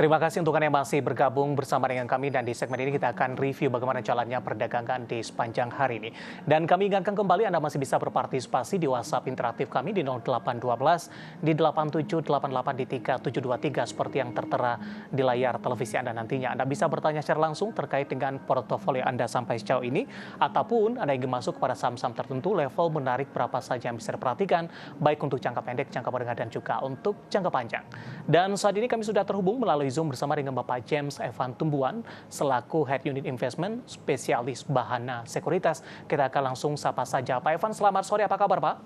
Terima kasih untuk Anda yang masih bergabung bersama dengan kami dan di segmen ini kita akan review bagaimana jalannya perdagangan di sepanjang hari ini. Dan kami ingatkan kembali Anda masih bisa berpartisipasi di WhatsApp interaktif kami di 0812 di 8788 di 3723 seperti yang tertera di layar televisi Anda nantinya. Anda bisa bertanya secara langsung terkait dengan portofolio Anda sampai sejauh ini ataupun Anda ingin masuk kepada saham-saham tertentu level menarik berapa saja yang bisa diperhatikan baik untuk jangka pendek, jangka menengah dan juga untuk jangka panjang. Dan saat ini kami sudah terhubung melalui Zoom bersama dengan Bapak James Evan Tumbuhan selaku Head Unit Investment spesialis Bahana Sekuritas. Kita akan langsung sapa saja. Pak Evan, selamat sore. Apa kabar, Pak?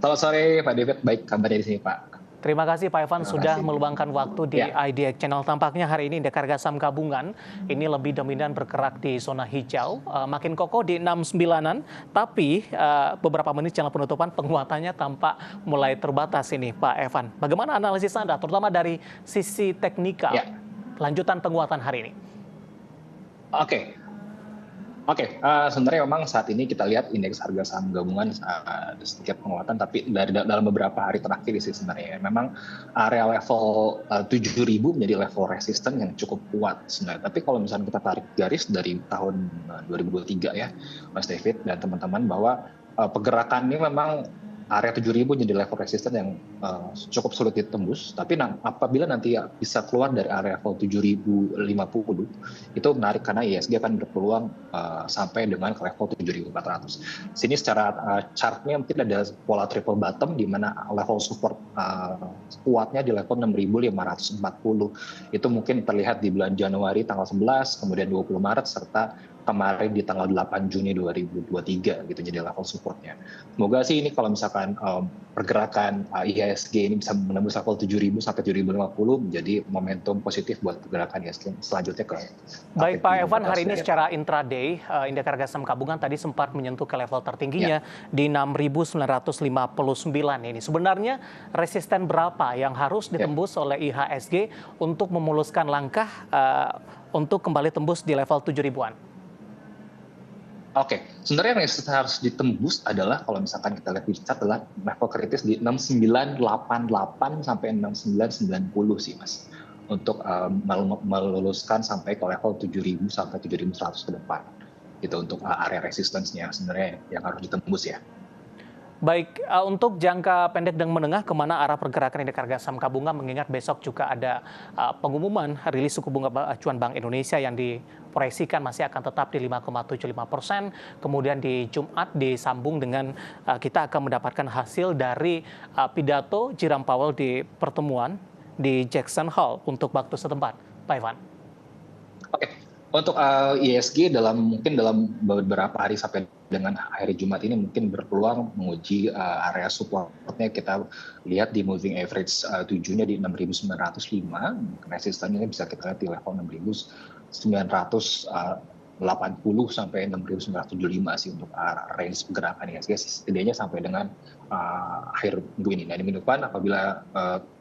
Selamat sore, Pak David. Baik kabarnya di sini, Pak. Terima kasih Pak Evan sudah meluangkan waktu di Ya. IDX Channel. Tampaknya hari ini indeks harga saham gabungan ini lebih dominan bergerak di zona hijau, makin kokoh di 69-an, tapi beberapa menit jelang penutupan penguatannya tampak mulai terbatas ini Pak Evan. Bagaimana analisis Anda, terutama dari sisi teknikal, lanjutan penguatan hari ini? Oke, sebenarnya memang saat ini kita lihat indeks harga saham gabungan sedikit penguatan, tapi dalam beberapa hari terakhir sih sebenarnya memang area level 7.000 menjadi level resisten yang cukup kuat sebenarnya. Tapi kalau misalnya kita tarik garis dari tahun 2023 ya, Mas David dan teman-teman, bahwa pergerakan ini memang area 7.000 jadi level resisten yang cukup sulit ditembus, tapi apabila nanti bisa keluar dari area level 7.050 itu menarik karena ISG akan berpeluang sampai dengan ke level 7.400. Sini secara chartnya mungkin ada pola triple bottom di mana level support kuatnya di level 6.540. Itu mungkin terlihat di bulan Januari tanggal 11, kemudian 20 Maret serta kemarin di tanggal 8 Juni 2023 gitu jadi level supportnya. Semoga sih ini kalau misalkan pergerakan IHSG ini bisa menembus level 7.000 sampai 7.050 menjadi momentum positif buat pergerakan IHSG selanjutnya ke. Baik Pak Evan, hari ini secara intraday indeks harga saham gabungan tadi sempat menyentuh ke level tertingginya di 6.959 ini. Sebenarnya resisten berapa yang harus ditembus oleh IHSG untuk memuluskan langkah untuk kembali tembus di level 7.000-an? Oke, sebenarnya yang harus ditembus adalah kalau misalkan kita lihat di chart adalah level kritis di 6988 sampai 6990 sih Mas. Untuk meluluskan sampai ke level 7.000 sampai 7.100 ke depan. Gitu untuk area resistance-nya sebenarnya yang harus ditembus ya. Baik, untuk jangka pendek dan menengah, kemana arah pergerakan indeks harga saham gabungan mengingat besok juga ada pengumuman rilis suku bunga acuan Bank Indonesia yang diproyeksikan masih akan tetap di 5,75%. Kemudian di Jumat disambung dengan kita akan mendapatkan hasil dari pidato Jerome Powell di pertemuan di Jackson Hole untuk waktu setempat. Pak Ivan. Oke. Untuk ISG mungkin dalam beberapa hari sampai dengan hari Jumat ini mungkin berpeluang menguji area supportnya. Kita lihat di moving average 7-nya di 6.905, resistannya bisa kita lihat di level 6.980 sampai 6.975 sih untuk range pergerakan ISG setidaknya sampai dengan akhir minggu ini. Nah, di minggu depan apabila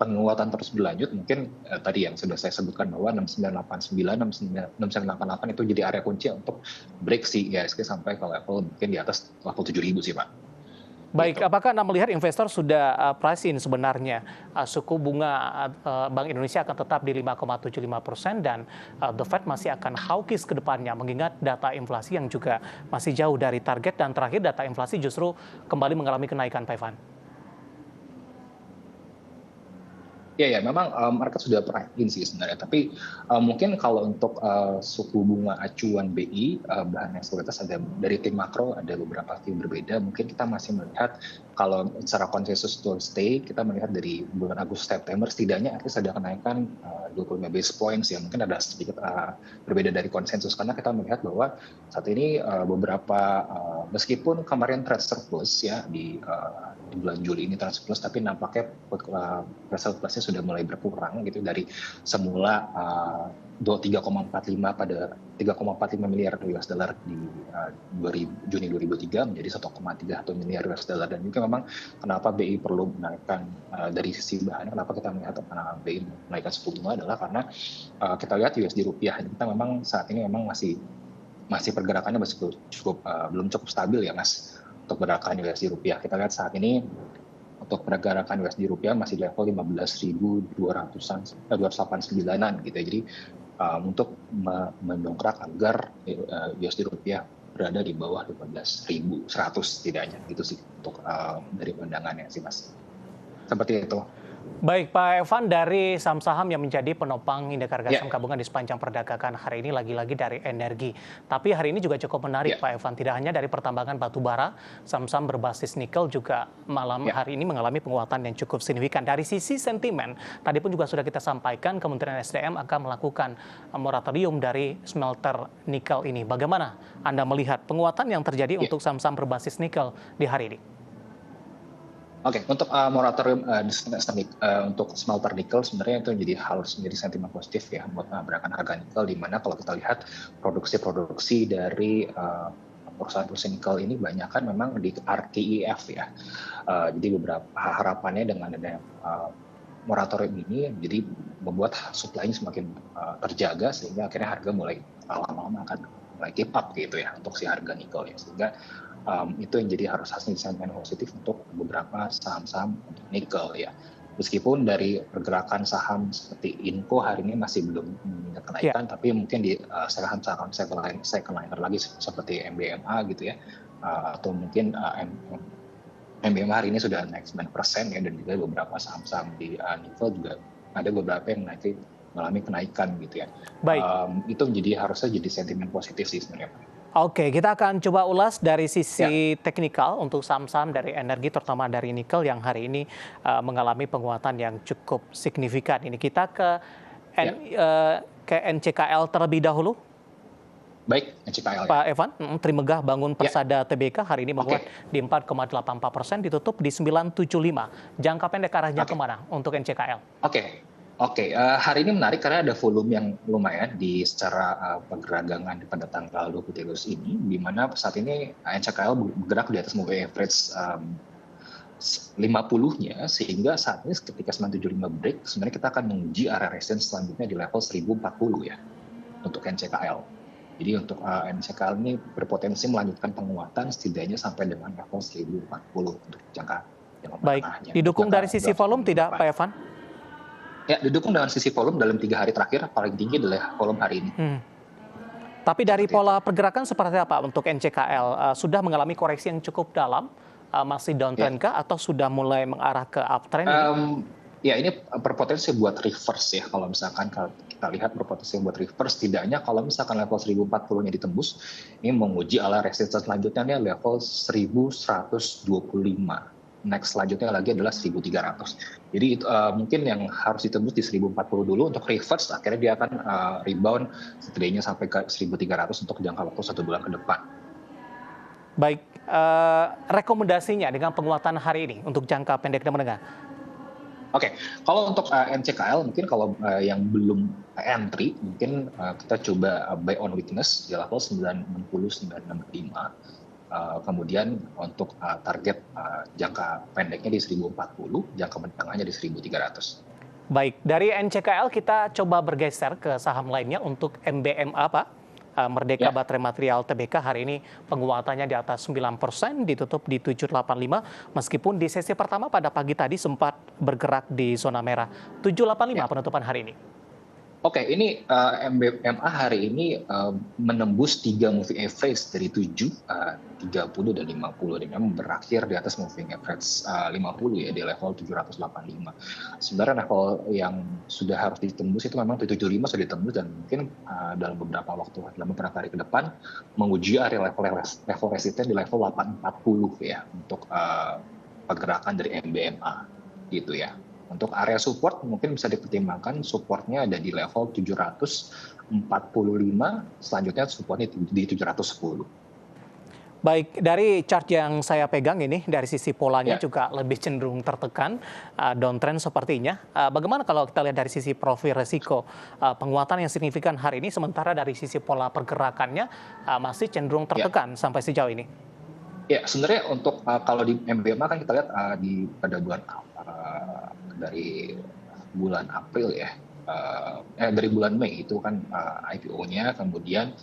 penguatan terus berlanjut, mungkin tadi yang sudah saya sebutkan bahwa 6989, 6988 itu jadi area kunci untuk break si ISG sampai ke level mungkin di atas level 7.000 sih Pak. Baik, apakah Anda melihat investor sudah price in sebenarnya suku bunga Bank Indonesia akan tetap di 5,75% dan The Fed masih akan hawkish ke depannya mengingat data inflasi yang juga masih jauh dari target dan terakhir data inflasi justru kembali mengalami kenaikan, Pak Ivan? Ya, memang market sudah price in sih sebenarnya. Tapi mungkin kalau untuk suku bunga acuan BI, bahan sekuritas ada dari tim makro ada beberapa tim berbeda. Mungkin kita masih melihat kalau secara konsensus to stay, kita melihat dari bulan Agustus September setidaknya ada kenaikan 25 basis points ya. Mungkin ada sedikit berbeda dari konsensus karena kita melihat bahwa saat ini beberapa meskipun kemarin trade surplus ya di bulan Juli ini trade surplus, tapi nampaknya trade surplusnya sudah mulai berkurang gitu dari semula 3,45 pada 3,45 miliar US dollar di Juni 2003 menjadi 1,31 miliar US dollar. Dan juga memang kenapa BI perlu menaikkan dari sisi bahan, kenapa kita melihat BI menaikkan suku bunga adalah karena kita lihat USD rupiah kita memang saat ini memang masih pergerakannya belum cukup stabil ya Mas untuk pergerakan USD rupiah. Kita lihat saat ini untuk pergerakan USD rupiah masih level 15.200-an, 289-an gitu ya. Jadi untuk mendongkrak agar USD rupiah berada di bawah 15.100 setidaknya gitu sih untuk dari pandangannya sih Mas. Seperti itu. Baik, Pak Evan, dari saham-saham yang menjadi penopang indeks harga Ya, saham gabungan di sepanjang perdagangan hari ini lagi-lagi dari energi. Tapi hari ini juga cukup menarik, ya, Pak Evan. Tidak hanya dari pertambangan batu bara, saham-saham berbasis nikel juga malam ya. hari ini mengalami penguatan yang cukup signifikan. Dari sisi sentimen, tadi pun juga sudah kita sampaikan Kementerian SDM akan melakukan moratorium dari smelter nikel ini. Bagaimana Anda melihat penguatan yang terjadi Ya. untuk saham-saham berbasis nikel di hari ini? Oke, untuk moratorium untuk smelter nikel sebenarnya itu harus menjadi sentimen positif ya buat pergerakan harga nikel, di mana kalau kita lihat produksi dari perusahaan-perusahaan nikel ini banyak kan memang di RTIF ya. Jadi beberapa harapannya dengan adanya moratorium ini jadi membuat supply-nya semakin terjaga, sehingga akhirnya harga mulai lama-lama akan mulai keep up gitu ya untuk si harga nikel ya, sehingga itu yang jadi harus hasil sentimen positif untuk beberapa saham-saham untuk nikel ya. Meskipun dari pergerakan saham seperti Inco hari ini masih belum meningkat Ya. kenaikan, tapi mungkin di saham-saham second liner lagi seperti MBMA gitu ya, atau mungkin MBMA hari ini sudah naik 9% ya, dan juga beberapa saham-saham di nikel juga ada beberapa yang mengalami kenaikan gitu ya. Baik. Itu menjadi harusnya jadi sentimen positif sih sebenarnya. Oke, kita akan coba ulas dari Ya, sisi teknikal untuk saham-saham dari energi, terutama dari nikel yang hari ini mengalami penguatan yang cukup signifikan. Ini kita ya. ke NCKL terlebih dahulu, Baik, NCKL ya. Pak Evan. Trimegah Bangun Ya, Persada Tbk hari ini menguat oke, di 4,84%, ditutup di 975. Jangka pendek arahnya oke, kemana untuk NCKL? oke. Oke, hari ini menarik karena ada volume yang lumayan di secara pergerakan pada tanggal 23 Agustus ini, di mana saat ini NCKL bergerak di atas moving average 50-nya, sehingga saat ini ketika 975 break, sebenarnya kita akan menguji area resistance selanjutnya di level 1040 ya untuk NCKL. Jadi untuk NCKL ini berpotensi melanjutkan penguatan setidaknya sampai dengan level 1040 untuk jangka Baik, menengahnya. Untuk didukung jangka dari sisi volume tidak, Pak Evan? Ya, didukung dengan sisi volume dalam 3 hari terakhir, paling tinggi adalah volume hari ini. Tapi dari Seperti itu. pola pergerakan seperti apa untuk NCKL? Sudah mengalami koreksi yang cukup dalam, masih Ya, downtrend kah atau sudah mulai mengarah ke uptrend ini? ya ini berpotensi buat reverse ya, kalau misalkan kalau kita lihat berpotensi buat reverse, setidaknya kalau misalkan level 1040-nya ditembus, ini menguji area resistance selanjutnya nih level 1125. Next selanjutnya lagi adalah 1300. Jadi itu, mungkin yang harus ditembus di 1040 dulu untuk reverse, akhirnya dia akan rebound setidaknya sampai ke 1300 untuk jangka waktu 1 bulan ke depan. Baik, rekomendasinya dengan penguatan hari ini untuk jangka pendek dan menengah? Oke, kalau untuk NCKL mungkin kalau yang belum entry, mungkin kita coba buy on weakness di level 960, 965. Kemudian untuk target jangka pendeknya di 1040, jangka menengahnya di 1300. Baik, dari NCKL kita coba bergeser ke saham lainnya untuk MBMA, Pak. Merdeka Ya, Baterai Material Tbk hari ini penguatannya di atas 9%, ditutup di 785, meskipun di sesi pertama pada pagi tadi sempat bergerak di zona merah. 785 ya. penutupan hari ini. Oke, ini MBMA hari ini menembus 3 moving average dari 7, 30 dan 50, dan memang berakhir di atas moving average 50 ya, di level 785. Sebenarnya level yang sudah harus ditembus itu memang 75 sudah ditembus, dan mungkin dalam beberapa hari ke depan menguji area level resisten di level 840 ya untuk pergerakan dari MBMA gitu ya. Untuk area support mungkin bisa dipertimbangkan, supportnya ada di level 745, selanjutnya supportnya di 710. Baik, dari chart yang saya pegang ini, dari sisi polanya Ya, juga lebih cenderung tertekan, downtrend sepertinya. Bagaimana kalau kita lihat dari sisi profil resiko, penguatan yang signifikan hari ini, sementara dari sisi pola pergerakannya masih cenderung ya. tertekan sampai sejauh ini? Ya, sebenarnya untuk kalau di MBMA kan kita lihat pada dari bulan April ya, dari bulan Mei itu kan IPO-nya, kemudian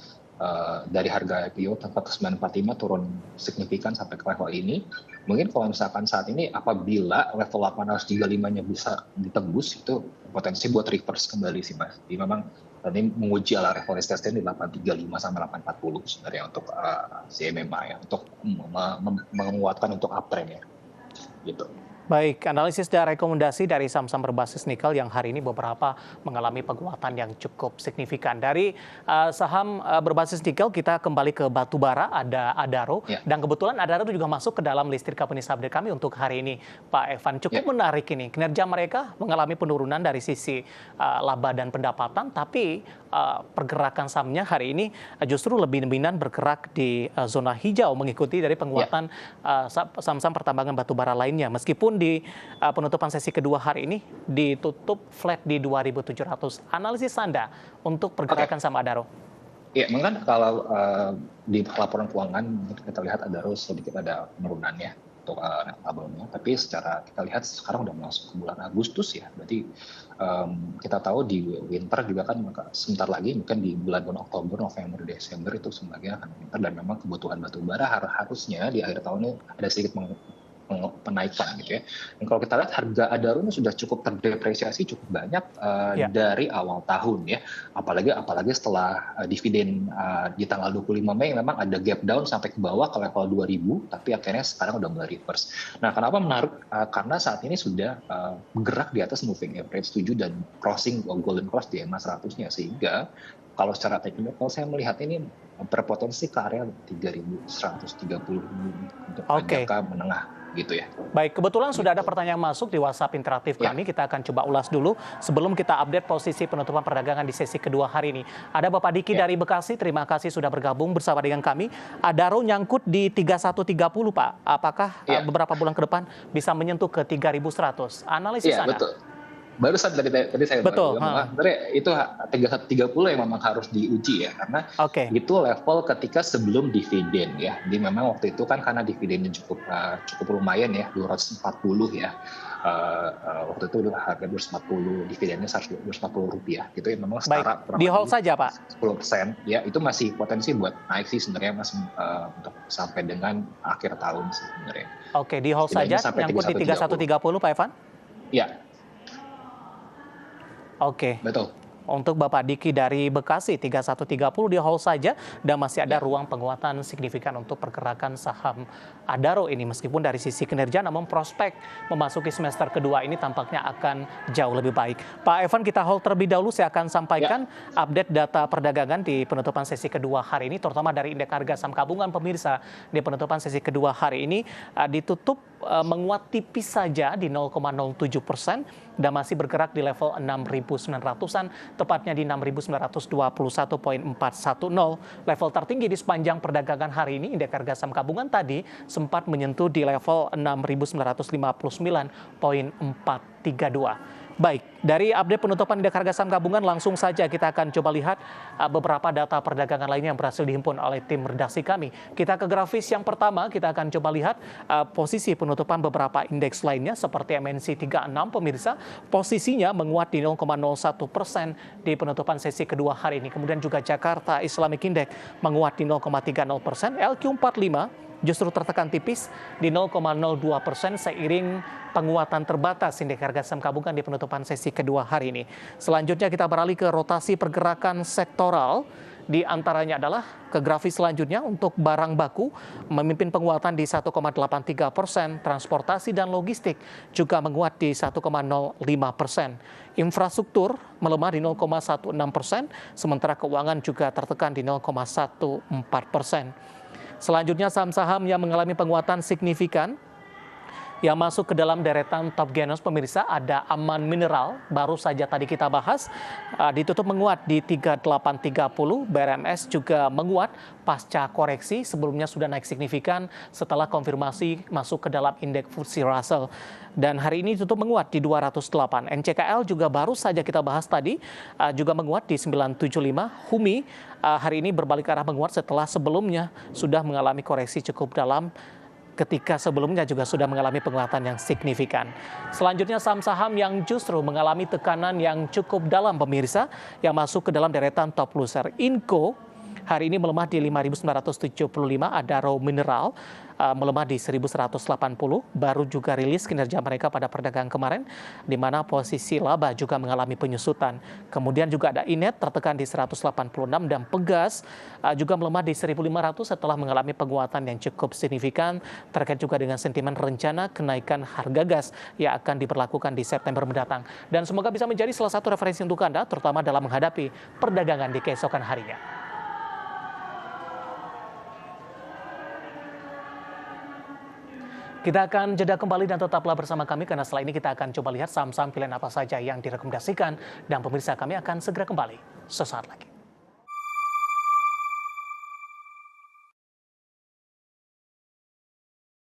dari harga IPO tempat ke 945 turun signifikan sampai ke level ini. Mungkin kalau misalkan saat ini apabila level 835-nya bisa ditembus, itu potensi buat reverse kembali sih Mas. Jadi memang ini menguji ala level resistance di 835 sampai 840 sebenarnya untuk CMMA ya, untuk menguatkan untuk uptrend ya, gitu. Baik, analisis dan rekomendasi dari saham-saham berbasis nikel yang hari ini beberapa mengalami penguatan yang cukup signifikan. Dari saham berbasis nikel, kita kembali ke batu bara, ada Adaro. Ya. Dan kebetulan Adaro juga masuk ke dalam list companies update kami untuk hari ini, Pak Evan. Cukup menarik ini, kinerja mereka mengalami penurunan dari sisi laba dan pendapatan, tapi pergerakan sahamnya hari ini justru lebih dominan bergerak di zona hijau, mengikuti dari penguatan saham-saham pertambangan batu bara lainnya. Meskipun di penutupan sesi kedua hari ini ditutup flat di 2.700. Analisis Anda untuk pergerakan saham Adaro? Ya, memang kalau di laporan keuangan kita lihat Adaro sedikit ada penurunannya untuk labanya, tapi secara kita lihat sekarang udah masuk ke bulan Agustus ya, berarti kita tahu di winter juga kan sebentar lagi, mungkin di bulan Oktober, November, Desember itu sebenarnya akan winter, dan memang kebutuhan batu bara harusnya di akhir tahun ini ada sedikit penaikan gitu ya. Dan kalau kita lihat harga Adaro ini sudah cukup terdepresiasi cukup banyak dari awal tahun ya. Apalagi setelah dividen di tanggal 25 Mei memang ada gap down sampai ke bawah ke level 2000, tapi akhirnya sekarang udah mulai reverse. Nah, kenapa menarik? Karena saat ini sudah bergerak di atas moving average 7 dan crossing golden cross di EMA 100-nya, sehingga kalau secara teknikal saya melihat ini berpotensi ke area 3.130 untuk jangka menengah gitu ya. Baik, kebetulan sudah ada pertanyaan masuk di WhatsApp interaktif kami. Kita akan coba ulas dulu sebelum kita update posisi penutupan perdagangan di sesi kedua hari ini. Ada Bapak Diki dari Bekasi, terima kasih sudah bergabung bersama dengan kami. Adaro nyangkut di 3130 Pak. Apakah beberapa bulan ke depan bisa menyentuh ke 3.100? Analisis Anda? Betul. Barusan tadi saya betul. Sebenarnya itu 3130 yang memang harus diuji ya, karena itu level ketika sebelum dividen ya. Jadi memang waktu itu kan karena dividennya cukup lumayan ya, 240 ya. Waktu itu harga 240, dividennya 240 rupiah. Gitu ya, memang setara. Di hold saja Pak. 10% ya, itu masih potensi buat naik sih sebenarnya Mas, untuk sampai dengan akhir tahun sih sebenarnya. Oke, di hold saja nyangkut di 3130 Pak Evan? Ya. Oke. Betul. Untuk Bapak Diki dari Bekasi, 3130 di hold saja dan masih ada ruang penguatan signifikan untuk pergerakan saham Adaro ini. Meskipun dari sisi kinerja, namun prospek memasuki semester kedua ini tampaknya akan jauh lebih baik. Pak Evan, kita hold terlebih dahulu. Saya akan sampaikan update data perdagangan di penutupan sesi kedua hari ini, terutama dari indeks harga saham gabungan pemirsa. Di penutupan sesi kedua hari ini ditutup menguat tipis saja di 0,07% dan masih bergerak di level 6.900-an, tepatnya di 6.921.410. Level tertinggi di sepanjang perdagangan hari ini, indeks harga saham gabungan tadi sempat menyentuh di level 6.959.432. Baik, dari update penutupan indeks harga saham gabungan langsung saja kita akan coba lihat beberapa data perdagangan lainnya yang berhasil dihimpun oleh tim redaksi kami. Kita ke grafis yang pertama, kita akan coba lihat posisi penutupan beberapa indeks lainnya seperti MNC 36 pemirsa, posisinya menguat di 0,01% di penutupan sesi kedua hari ini. Kemudian juga Jakarta Islamic Index menguat di 0,30%, LQ45 justru tertekan tipis di 0,02% seiring penguatan terbatas indeks harga saham gabungan di penutupan sesi kedua hari ini. Selanjutnya kita beralih ke rotasi pergerakan sektoral. Di antaranya adalah ke grafis selanjutnya untuk barang baku memimpin penguatan di 1,83%, transportasi dan logistik juga menguat di 1,05%. Infrastruktur melemah di 0,16%, sementara keuangan juga tertekan di 0,14%. Selanjutnya saham-saham yang mengalami penguatan signifikan yang masuk ke dalam deretan top gainers pemirsa, ada Aman Mineral, baru saja tadi kita bahas, ditutup menguat di 3830, BRMS juga menguat pasca koreksi, sebelumnya sudah naik signifikan setelah konfirmasi masuk ke dalam indeks FTSE Russell. Dan hari ini tutup menguat di 208. NCKL juga baru saja kita bahas tadi, juga menguat di 975. HUMI hari ini berbalik arah menguat setelah sebelumnya sudah mengalami koreksi cukup dalam, ketika sebelumnya juga sudah mengalami penguatan yang signifikan. Selanjutnya saham-saham yang justru mengalami tekanan yang cukup dalam pemirsa, yang masuk ke dalam deretan top loser. Inco hari ini melemah di 5.975, Adaro Mineral melemah di 1.180, baru juga rilis kinerja mereka pada perdagangan kemarin, di mana posisi laba juga mengalami penyusutan. Kemudian juga ada Inet tertekan di 186 dan Pegas juga melemah di 1.500 setelah mengalami penguatan yang cukup signifikan terkait juga dengan sentimen rencana kenaikan harga gas yang akan diberlakukan di September mendatang. Dan semoga bisa menjadi salah satu referensi untuk Anda, terutama dalam menghadapi perdagangan di keesokan harinya. Kita akan jeda kembali dan tetaplah bersama kami karena setelah ini kita akan coba lihat saham-saham pilihan apa saja yang direkomendasikan dan pemirsa kami akan segera kembali sesaat lagi.